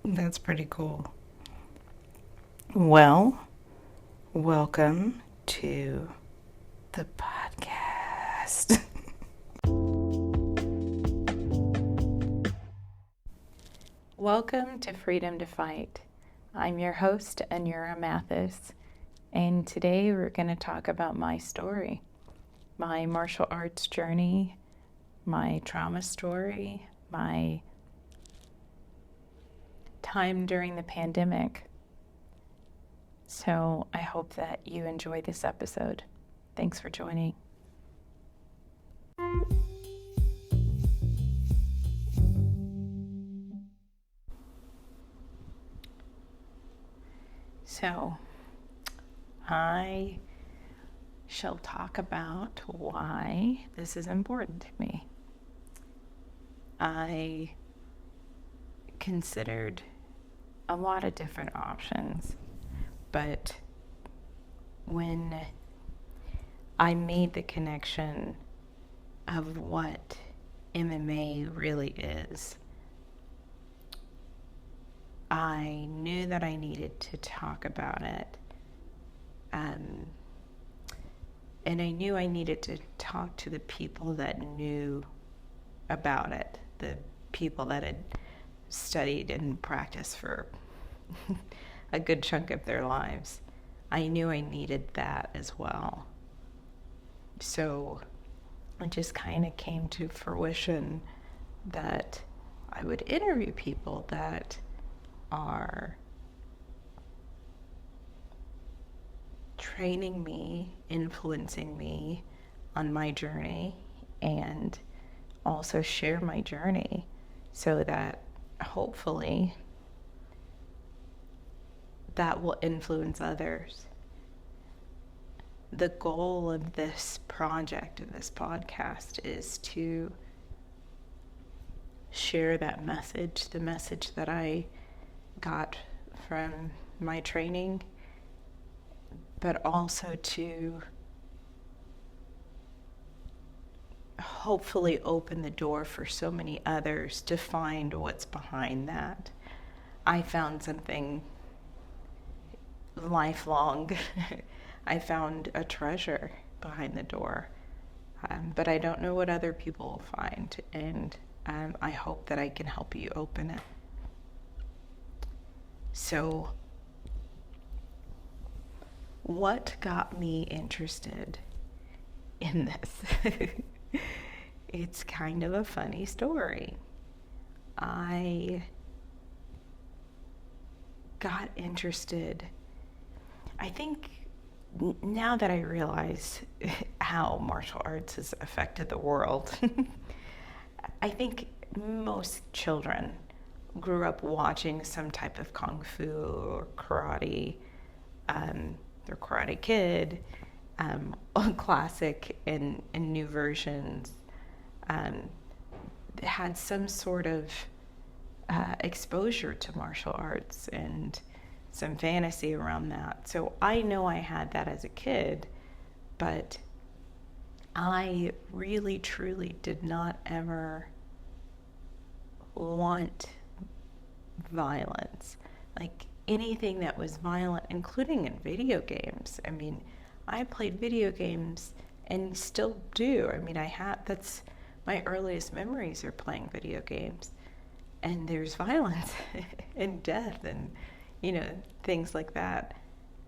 That's pretty cool. Well, welcome to the podcast. Welcome to Freedom to Fight. I'm your host, Anura Mathis, and today we're going to talk about my story, my martial arts journey, my trauma story, my time during the pandemic. So I hope that you enjoy this episode. Thanks for joining. So I shall talk about why this is important to me. I considered a lot of different options, but when I made the connection of what MMA really is, I knew that I needed to talk about it. And I knew I needed to talk to the people that knew about it, the people that had studied and practiced for a good chunk of their lives. I knew I needed that as well. So it just kind of came to fruition that I would interview people that are training me, influencing me on my journey, and also share my journey so that hopefully that will influence others. The goal of this project, of this podcast, is to share that message, the message that I got from my training, but also to hopefully open the door for so many others to find what's behind that. I found something lifelong. I found a treasure behind the door, but I don't know what other people will find, and I hope that I can help you open it. So, what got me interested in this? It's kind of a funny story. I got interested, I think now that I realize how martial arts has affected the world, I think most children grew up watching some type of kung fu or karate, or Karate Kid, classic and new versions, had some sort of exposure to martial arts and some fantasy around that. So I know I had that as a kid, but I really truly did not ever want violence. Like anything that was violent, including in video games. I mean, I played video games and still do. I mean, that's my earliest memories are playing video games. And there's violence and death and, things like that.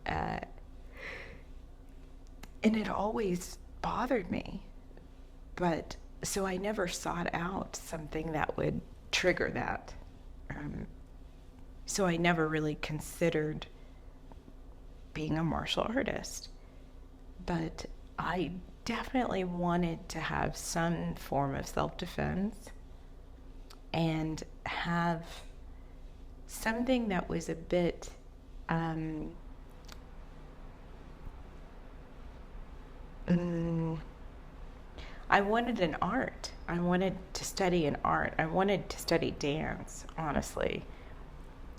And it always bothered me. But so I never sought out something that would trigger that. So I never really considered being a martial artist. But I definitely wanted to have some form of self-defense and have something that was a bit I wanted an art. I wanted to study an art. I wanted to study dance, honestly.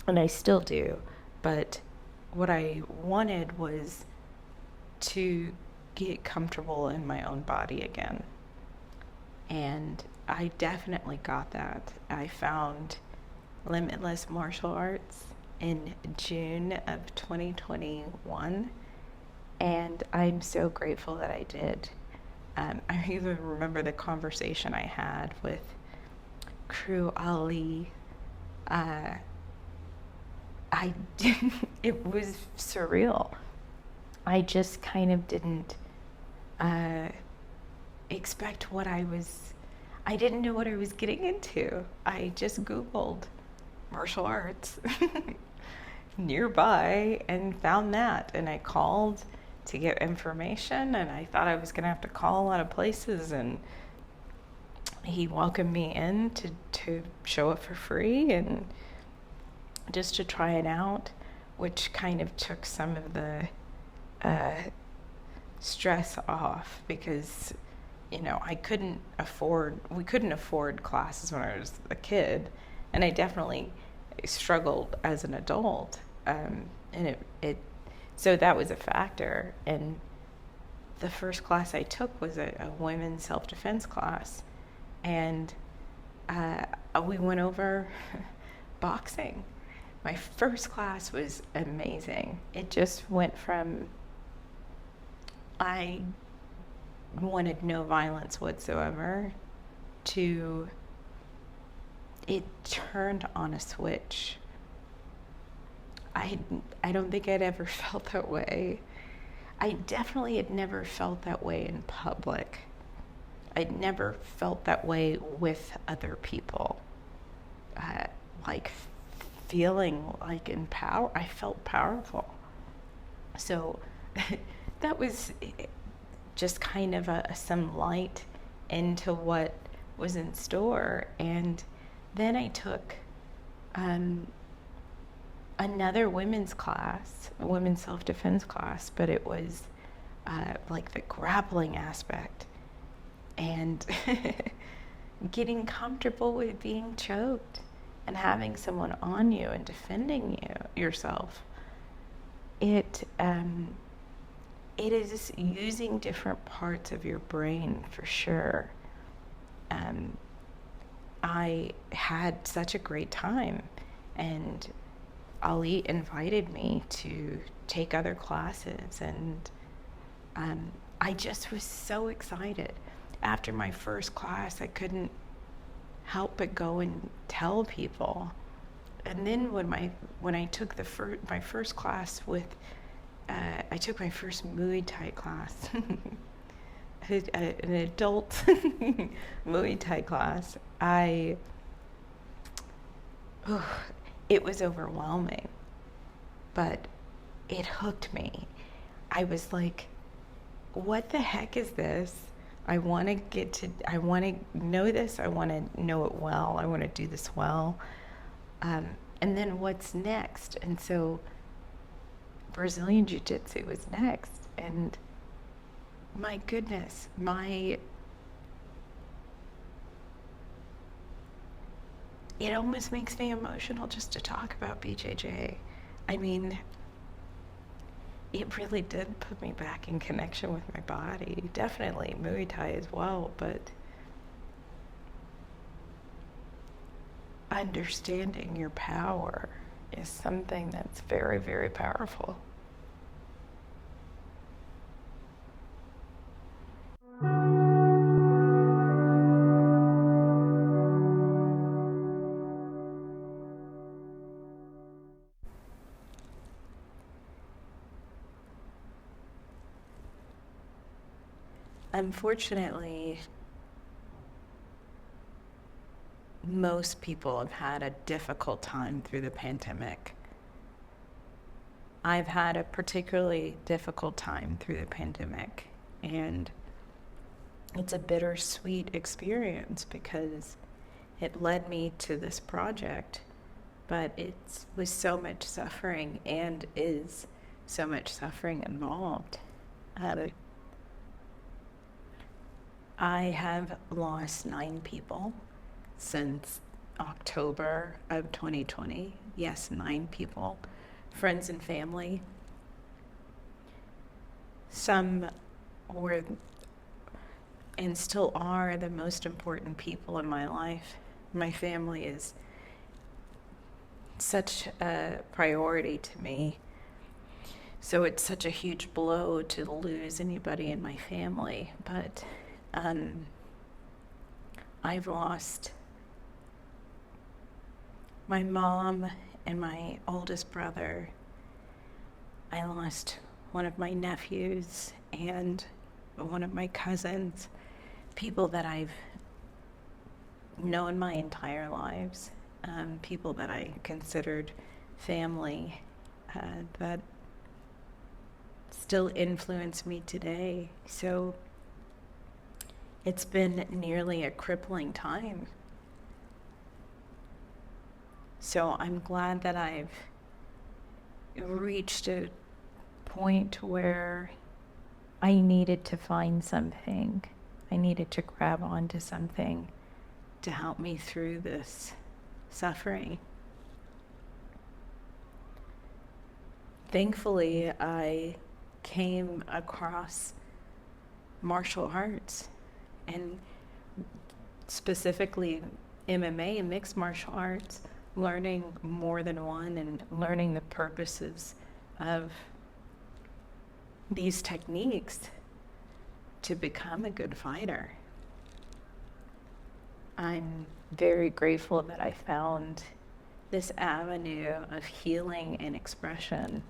And I still do. But what I wanted was to get comfortable in my own body again. And I definitely got that. I found Limitless Martial Arts in June of 2021, and I'm so grateful that I did. I even remember the conversation I had with Crew Ali. Uh, I it was surreal. I just kind of didn't uh, expect I didn't know what I was getting into. I just Googled martial arts nearby and found that. And I called to get information, and I thought I was going to have to call a lot of places. And he welcomed me in to show it for free and just to try it out, which kind of took some of the stress off because we couldn't afford classes when I was a kid, and I definitely struggled as an adult, and so that was a factor. And the first class I took was a women's self-defense class, and we went over boxing. My first class was amazing. It just went from I wanted no violence whatsoever to it turned on a switch. I don't think I'd ever felt that way. I definitely had never felt that way in public. I'd never felt that way with other people. Like feeling like I felt powerful. So that was just kind of some light into what was in store. And then I took another women's class, a women's self-defense class, but it was like the grappling aspect and getting comfortable with being choked and having someone on you and defending yourself. It is using different parts of your brain for sure. I had such a great time, and Ali invited me to take other classes, and I just was so excited. After my first class, I couldn't help but go and tell people. And then when I took my first class with I took my first Muay Thai class, an adult Muay Thai class. It was overwhelming, but it hooked me. I was like, what the heck is this? I want to know this. I want to know it well. I want to do this well. And then what's next? And so Brazilian Jiu-Jitsu was next. And my goodness, it almost makes me emotional just to talk about BJJ. I mean, it really did put me back in connection with my body. Definitely Muay Thai as well, but understanding your power is something that's very, very powerful. Unfortunately, most people have had a difficult time through the pandemic. I've had a particularly difficult time through the pandemic, and it's a bittersweet experience because it led me to this project, but it was so much suffering and is so much suffering involved. I have lost 9 people since October of 2020. Yes, 9 people, friends and family. Some were and still are the most important people in my life. My family is such a priority to me. So it's such a huge blow to lose anybody in my family. But I've lost my mom and my oldest brother. I lost one of my nephews and one of my cousins, people that I've known my entire lives, people that I considered family, that still influence me today. So it's been nearly a crippling time. So I'm glad that I've reached a point where I needed to find something. I needed to grab onto something to help me through this suffering. Thankfully, I came across martial arts, and specifically MMA and mixed martial arts, learning more than one and learning the purposes of these techniques to become a good fighter. I'm very grateful that I found this avenue of healing and expression.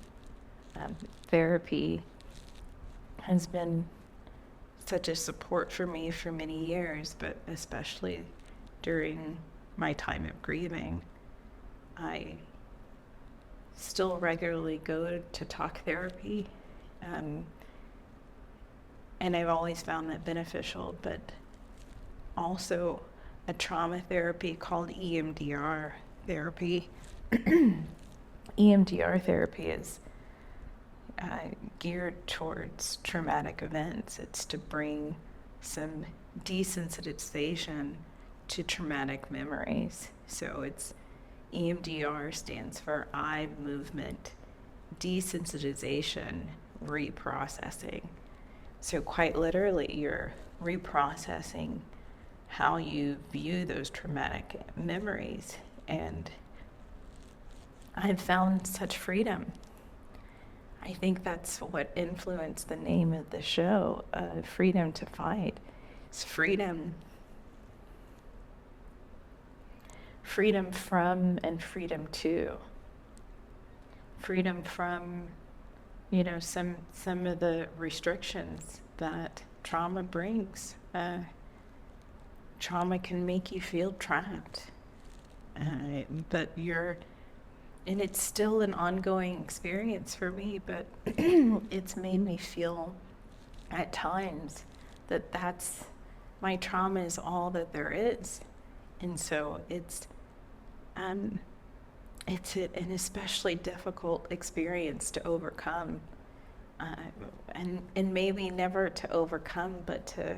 Therapy has been such a support for me for many years, but especially during my time of grieving. I still regularly go to talk therapy, and I've always found that beneficial, but also a trauma therapy called EMDR therapy. EMDR therapy is geared towards traumatic events. It's to bring some desensitization to traumatic memories. So it's EMDR stands for eye movement desensitization reprocessing. So quite literally, you're reprocessing how you view those traumatic memories. And I've found such freedom. I think that's what influenced the name of the show, Freedom to Fight. It's freedom from and freedom to. Freedom from, some of the restrictions that trauma brings. Trauma can make you feel trapped, but and it's still an ongoing experience for me, but it's made me feel at times that my trauma is all that there is. And so it's an especially difficult experience to overcome, and maybe never to overcome, but to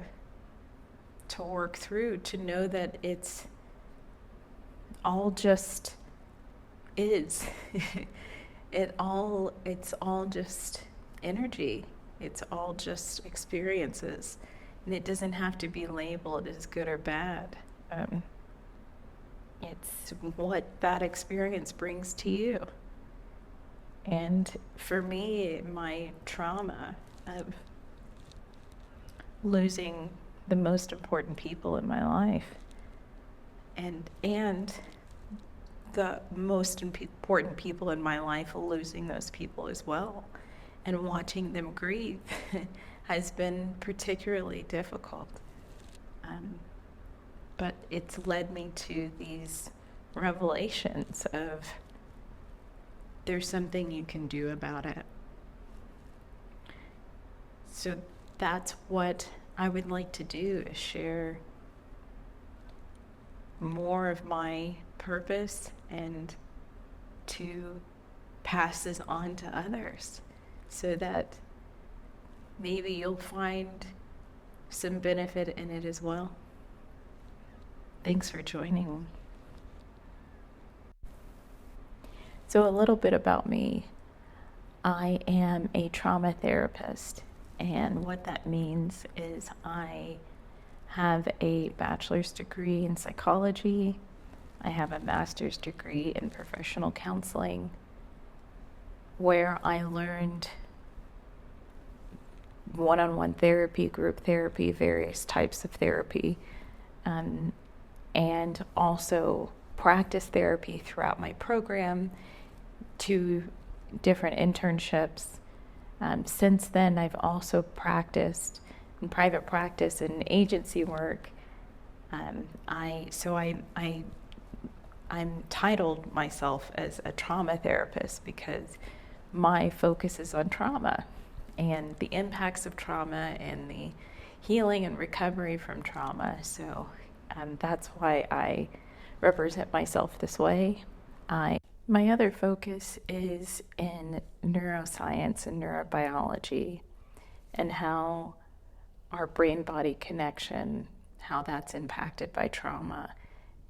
work through, to know that it's all just is. It's all just energy. It's all just experiences, and it doesn't have to be labeled as good or bad. It's what that experience brings to you. And for me, my trauma of losing the most important people in my life, and the most important people in my life, losing those people as well, and watching them grieve has been particularly difficult. But it's led me to these revelations of there's something you can do about it. So that's what I would like to do, is share more of my purpose and to pass this on to others, so that maybe you'll find some benefit in it as well. Thanks for joining. So a little bit about me. I am a trauma therapist, and what that means is I have a bachelor's degree in psychology. I have a master's degree in professional counseling, where I learned one-on-one therapy, group therapy, various types of therapy, and also practice therapy throughout my program, 2 different internships. Since then, I've also practiced in private practice and agency work. I'm titled myself as a trauma therapist because my focus is on trauma and the impacts of trauma and the healing and recovery from trauma. So that's why I represent myself this way. My other focus is in neuroscience and neurobiology, and how our brain-body connection, how that's impacted by trauma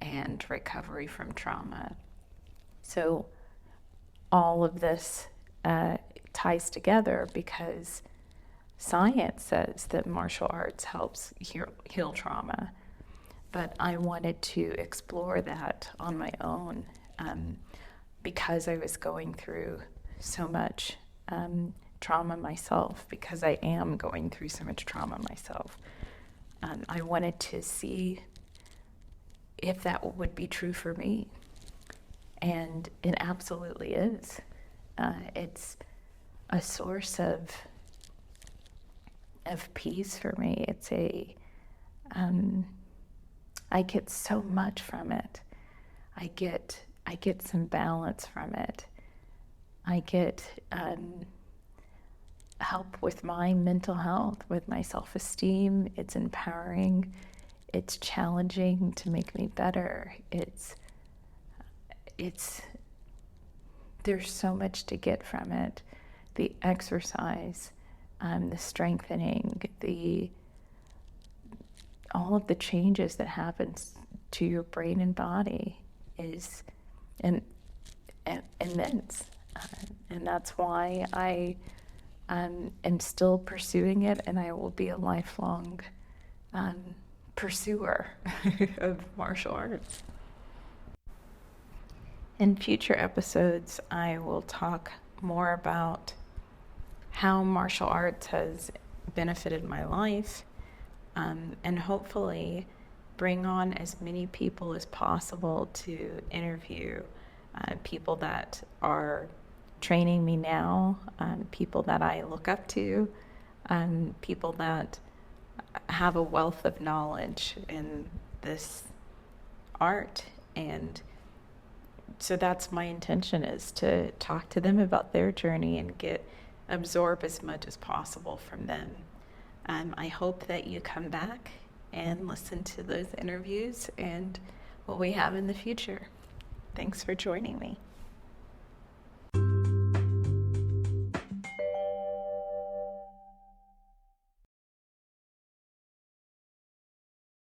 and recovery from trauma. So all of this ties together because science says that martial arts helps heal trauma. But I wanted to explore that on my own because I was going through so much trauma myself, because I am going through so much trauma myself. I wanted to see if that would be true for me. And it absolutely is. It's a source of peace for me. It's I get so much from it. I get some balance from it. I get help with my mental health, with my self-esteem. It's empowering. It's challenging to make me better. There's so much to get from it. The exercise, the strengthening, all of the changes that happens to your brain and body is immense. And that's why I am still pursuing it, and I will be a lifelong pursuer of martial arts. In future episodes, I will talk more about how martial arts has benefited my life, and hopefully bring on as many people as possible to interview people that are training me now, people that I look up to, people that have a wealth of knowledge in this art. And so that's my intention, is to talk to them about their journey and absorb as much as possible from them. I hope that you come back and listen to those interviews and what we have in the future. Thanks for joining me.